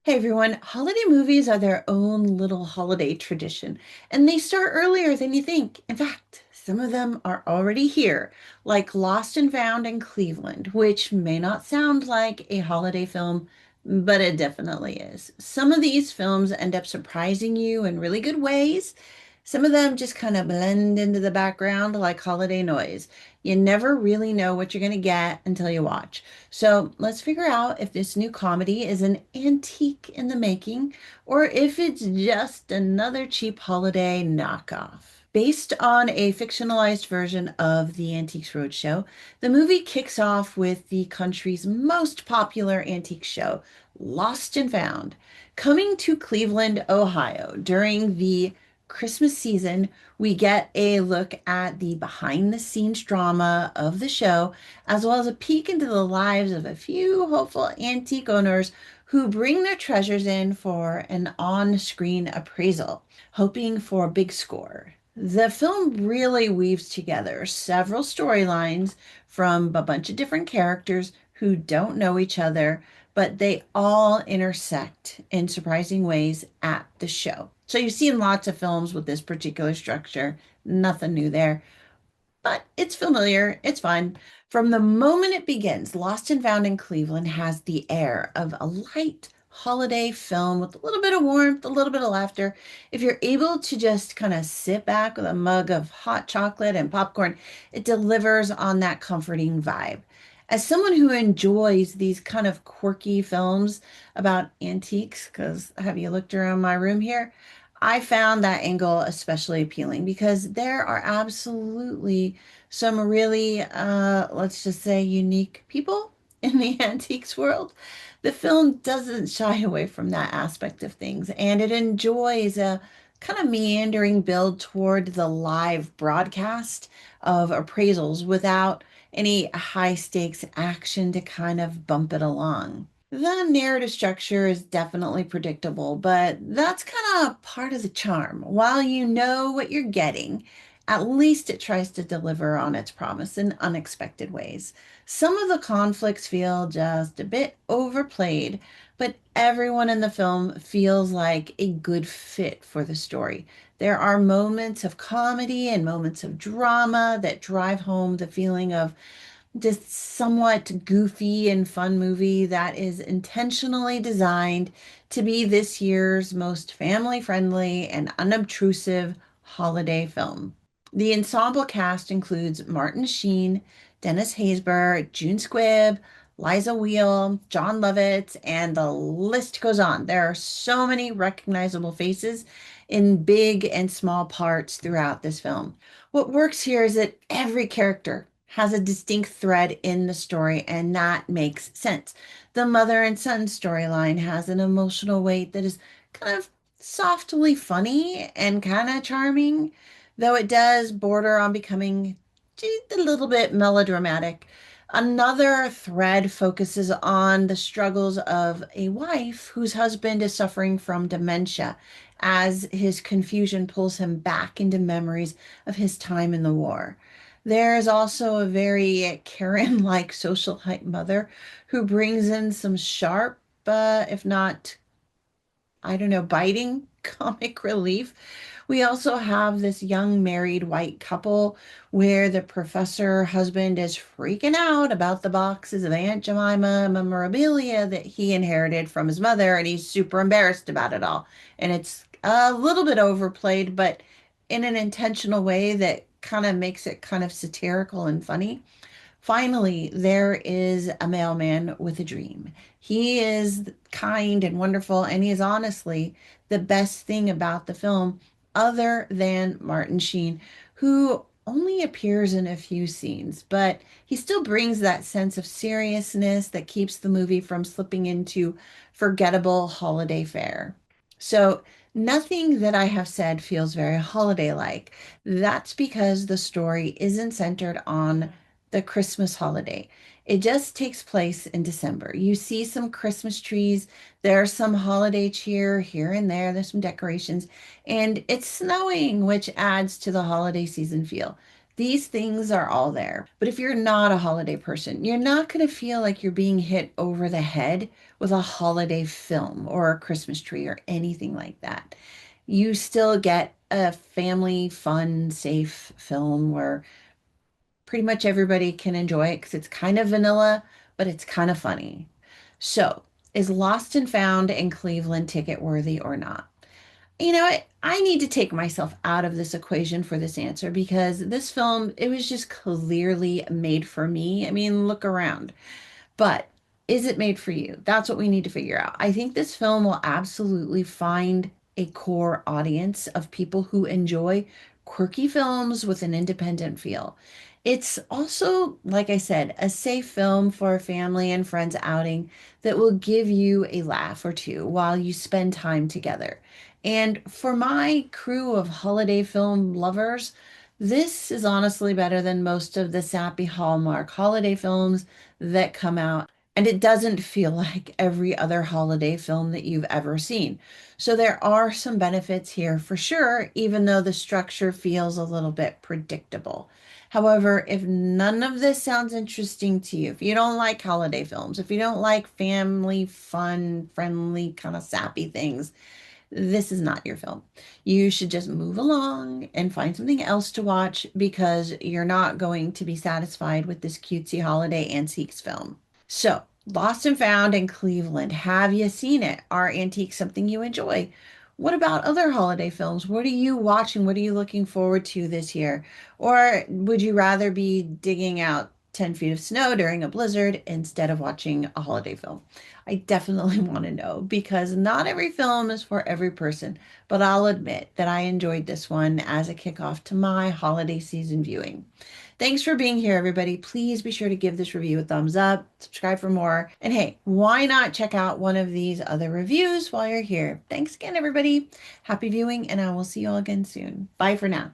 Hey everyone, holiday movies are their own little holiday tradition, and they start earlier than you think. In fact, some of them are already here, like Lost and Found in Cleveland, which may not sound like a holiday film, but it definitely is. Some of these films end up surprising you in really good ways. Some of them just kind of blend into the background like holiday noise. You never really know what you're going to get until you watch. So let's figure out if this new comedy is an antique in the making or if it's just another cheap holiday knockoff. Based on a fictionalized version of the Antiques Roadshow, the movie kicks off with the country's most popular antique show, Lost and Found, coming to Cleveland, Ohio during the Christmas season. We get a look at the behind the scenes drama of the show as well as a peek into the lives of a few hopeful antique owners who bring their treasures in for an on-screen appraisal, hoping for a big score. The film really weaves together several storylines from a bunch of different characters who don't know each other, but they all intersect in surprising ways at the show. So you've seen lots of films with this particular structure, nothing new there, but it's familiar, it's fun. From the moment it begins, Lost and Found in Cleveland has the air of a light holiday film with a little bit of warmth, a little bit of laughter. If you're able to just kind of sit back with a mug of hot chocolate and popcorn, it delivers on that comforting vibe. As someone who enjoys these kind of quirky films about antiques, because have you looked around my room here? I found that angle especially appealing because there are absolutely some really, let's just say, unique people in the antiques world. The film doesn't shy away from that aspect of things, and it enjoys a kind of meandering build toward the live broadcast of appraisals without any high stakes action to kind of bump it along. The narrative structure is definitely predictable, but that's kind of part of the charm. While you know what you're getting, at least it tries to deliver on its promise in unexpected ways. Some of the conflicts feel just a bit overplayed, but everyone in the film feels like a good fit for the story. There are moments of comedy and moments of drama that drive home the feeling of this somewhat goofy and fun movie that is intentionally designed to be this year's most family-friendly and unobtrusive holiday film. The ensemble cast includes Martin Sheen, Dennis Haysbert, June Squibb, Liza Wheel, John Lovitz, and the list goes on. There are so many recognizable faces in big and small parts throughout this film. What works here is that every character has a distinct thread in the story, and that makes sense. The mother and son storyline has an emotional weight that is kind of softly funny and kind of charming, though it does border on becoming just a little bit melodramatic. Another thread focuses on the struggles of a wife whose husband is suffering from dementia as his confusion pulls him back into memories of his time in the war. There is also a very Karen-like socialite mother who brings in some sharp, if not, I don't know, biting comic relief. We also have this young married white couple where the professor husband is freaking out about the boxes of Aunt Jemima memorabilia that he inherited from his mother, and he's super embarrassed about it all. And it's a little bit overplayed, but in an intentional way that kind of makes it kind of satirical and funny. Finally, there is a mailman with a dream. He is kind and wonderful, and he is honestly the best thing about the film, other than Martin Sheen, who only appears in a few scenes, but he still brings that sense of seriousness that keeps the movie from slipping into forgettable holiday fare. So, nothing that I have said feels very holiday-like. That's because the story isn't centered on the Christmas holiday. It just takes place in December. You see some Christmas trees, there's some holiday cheer here and there, there's some decorations, and it's snowing, which adds to the holiday season feel. These things are all there. But if you're not a holiday person, you're not going to feel like you're being hit over the head with a holiday film or a Christmas tree or anything like that. You still get a family, fun, safe film where pretty much everybody can enjoy it because it's kind of vanilla, but it's kind of funny. So, is Lost and Found in Cleveland ticket worthy or not? I need to take myself out of this equation for this answer because this film, it was just clearly made for me. I mean, look around. But is it made for you? That's what we need to figure out. I think this film will absolutely find a core audience of people who enjoy quirky films with an independent feel. It's also, like I said, a safe film for a family and friends outing that will give you a laugh or two while you spend time together. And for my crew of holiday film lovers, this is honestly better than most of the sappy Hallmark holiday films that come out. And it doesn't feel like every other holiday film that you've ever seen. So there are some benefits here for sure, even though the structure feels a little bit predictable. However, if none of this sounds interesting to you, if you don't like holiday films, if you don't like family, fun, friendly, kind of sappy things, this is not your film. You should just move along and find something else to watch because you're not going to be satisfied with this cutesy holiday antiques film. So, Lost and Found in Cleveland. Have you seen it? Are antiques something you enjoy? What about other holiday films? What are you watching? What are you looking forward to this year? Or would you rather be digging out 10 feet of snow during a blizzard instead of watching a holiday film? I definitely want to know because not every film is for every person, but I'll admit that I enjoyed this one as a kickoff to my holiday season viewing. Thanks for being here, everybody. Please be sure to give this review a thumbs up, subscribe for more, and hey, why not check out one of these other reviews while you're here? Thanks again, everybody. Happy viewing, and I will see you all again soon. Bye for now.